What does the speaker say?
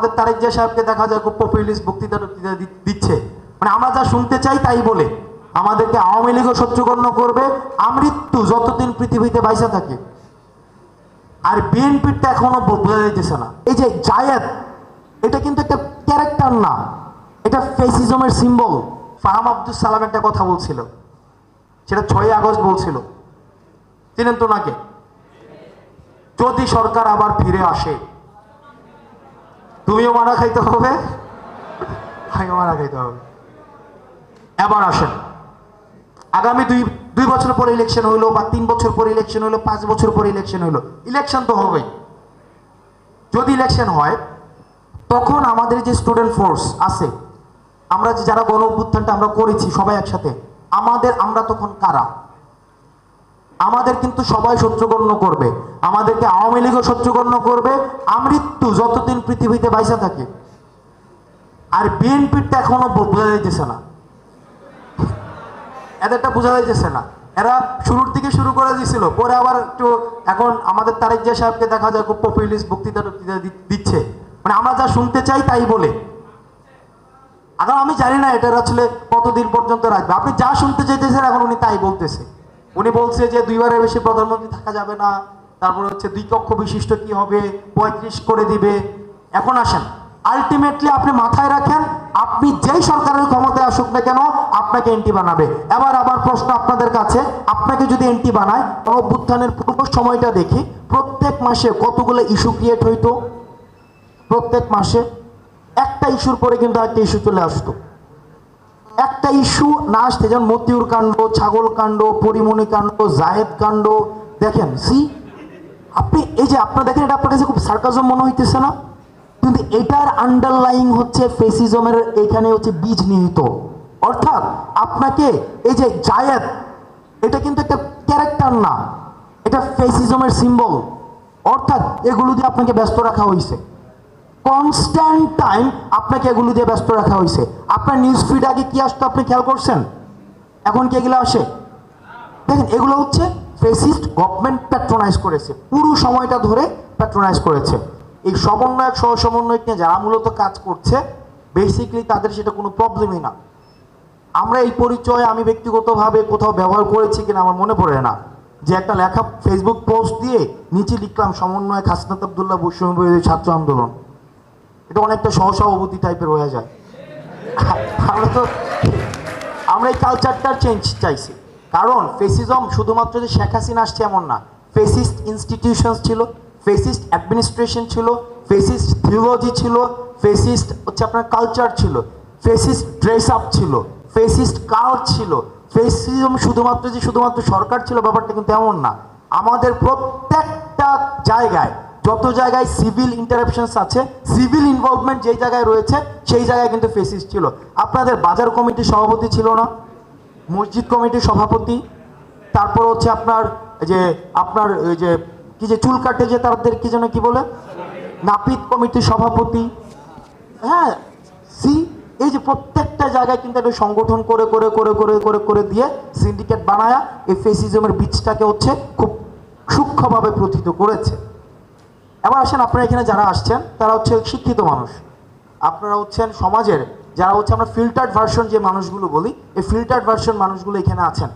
আমাদের তারেক জিয়া সাহেবকে দেখা যায় খুব পপুলিস্ট বক্তৃতা দিচ্ছে, মানে আমরা যা শুনতে চাই তাই বলে আমাদেরকে আওয়ামী লীগও শত্রুগণ্য করবে, আমৃত্যু যতদিন পৃথিবীতে বাইসা থাকে। আর বিএনপিরটা এখনো বোঝা যাইতেছে না। এই যে জায়েদ, এটা কিন্তু একটা ক্যারেক্টার না, এটা ফেসিজমের সিম্বল। ফাহাম আব্দুল সালাম একটা কথা বলছিল, সেটা 6 আগস্ট বলছিল, চিনেন তো নাকি? যদি সরকার আবার ফিরে আসে তুমিও মারা খাইতে হবে, আমিও মারা খাইতে হবে। এবার আসেন, আগামী দুই বছর পরে ইলেকশন হইলো, বা 3 বছর পরে ইলেকশন হইলো, 5 বছর পরে ইলেকশন হইলো, ইলেকশন তো হবেই। যদি ইলেকশন হয় তখন আমাদের যে স্টুডেন্ট ফোর্স আছে, আমরা যে যারা গণ অভ্যুত্থানটা আমরা করেছি সবাই একসাথে, আমরা তখন কারা? আমাদের কিন্তু সবাই শত্রুগণ্য করবে, আমাদেরকে আওয়ামী লীগও শত্রুগণ্য করবে, আমৃত্যু যতদিন পৃথিবীতে বাইসা থাকে। আর বিএনপিরটা এখনো বোঝা যাইতেছে না, এদেরটা বোঝা যাইতেছে না। এরা শুরুর দিকে শুরু করে দিয়েছিল, পরে আবার একটু এখন আমাদের তারেক জিয়া সাহেবকে দেখা যায় খুব পপুলিস্ট বক্তৃতা দিচ্ছে, মানে আমরা যা শুনতে চাই তাই বলে। এখন আমি জানি না এটা আসলে কতদিন পর্যন্ত রাখবে। আপনি যা শুনতে চাইতেছেন এখন উনি তাই বলতেছে। উনি বলছে যে 2বারের বেশি প্রধানমন্ত্রী থাকা যাবে না, তারপরে হচ্ছে 2 কক্ষ বিশিষ্ট কি হবে, 35 করে দিবে। এখন আসেন, আলটিমেটলি আপনি মাথায় রাখেন, আপনি যেই সরকারের ক্ষমতায় আসুক না কেন আপনাকে এন্টি বানাবে। আবার প্রশ্ন আপনাদের কাছে, আপনাকে যদি এন্টি বানায়, অভ্যুত্থানের পূর্ব সময়টা দেখি, প্রত্যেক মাসে কতগুলো ইস্যু ক্রিয়েট হইতো। প্রত্যেক মাসে একটা ইস্যুর পরে কিন্তু একটা ইস্যু চলে আসতো। একটা ইস্যু না আসতে, যেমন মতিউর কাণ্ড, ছাগল কাণ্ড, পরিমণি কাণ্ড, জায়েদ কাণ্ড, দেখেন আপনি এই যে আপনার দেখেন, এটা আপনার কাছে খুব সার্কাজম মনে হইতেছে না? কিন্তু এটার আন্ডারলাইং হচ্ছে ফেসিজমের, এখানে হচ্ছে বীজ নিহিত। অর্থাৎ আপনাকে এই যে জায়েদ, এটা কিন্তু একটা ক্যারেক্টার না, এটা ফেসিজমের সিম্বল। অর্থাৎ এগুলো দিয়ে আপনাকে ব্যস্ত রাখা হয়েছে, কনস্ট্যান্ট টাইম আপনাকে এগুলো দিয়ে ব্যস্ত রাখা হয়েছে। আপনার নিউজ ফিড আগে কি আসতো আপনি খেয়াল করছেন? এখন কি এগুলো আসে? দেখেন, এগুলো হচ্ছে ফেসিস্ট গভর্নমেন্ট প্যাট্রোনাইজ করেছে, পুরো সময়টা ধরে প্যাট্রোনাইজ করেছে। এই সমন্বয়ক সহ সমন্বয়ক নিয়ে যারা মূলত কাজ করছে, বেসিক্যালি তাদের সেটা কোনো প্রবলেমই না। আমরা এই পরিচয় আমি ব্যক্তিগতভাবে কোথাও ব্যবহার করেছি কিনা আমার মনে পড়ে না, যে একটা লেখা ফেসবুক পোস্ট দিয়ে নিচে লিখলাম সমন্বয়ক হাসনাত আব্দুল্লাহ বৈষম্য বিরোধী ছাত্র আন্দোলন। এটা অনেকটা সহসভাপতি টাইপের হয়ে যায়। আমরা এই কালচারটার চেঞ্জ চাইছি, কারণ ফেসিজম শুধুমাত্র যে শেখ হাসিনা আসছে এমন না। ফেসিস্ট ইনস্টিটিউশনস ছিল, ফেসিস্ট অ্যাডমিনিস্ট্রেশন ছিল, ফেসিস্ট থিওলজি ছিল, ফেসিস্ট হচ্ছে আপনার কালচার ছিল, ফেসিস্ট ড্রেস আপ ছিল, ফেসিস্ট কাল্ট ছিল। ফেসিজম শুধুমাত্র সরকার ছিল, ব্যাপারটা কিন্তু এমন না। আমাদের প্রত্যেকটা জায়গায়, যত জায়গায় সিভিল ইন্টারাপশনস আছে, সিভিল ইনভলভমেন্ট যেই জায়গায় রয়েছে সেই জায়গায় কিন্তু ফেসিস্ট ছিল। আপনাদের বাজার কমিটির সভাপতি ছিল না, মসজিদ কমিটির সভাপতি, তারপর হচ্ছে আপনার ওই যে কি যে চুল কাটে যে তাদের কি যেন কি বলে, নাপিত কমিটির সভাপতি। হ্যাঁ, এই যে প্রত্যেকটা জায়গায় কিন্তু একটা সংগঠন করে করে করে করে করে করে দিয়ে সিন্ডিকেট বানায়া এই ফেসিজমের বীজটাকে হচ্ছে খুব সূক্ষ্মভাবে প্রথিত করেছে। এবার আসেন, আপনারা এখানে যারা আসছেন তারা হচ্ছে শিক্ষিত মানুষ, আপনারা হচ্ছেন সমাজের যারা হচ্ছে আমরা ফিল্টার্ড ভার্সন যে মানুষগুলো বলি, এই ফিল্টার্ড ভার্সন মানুষগুলো এখানে আছেন।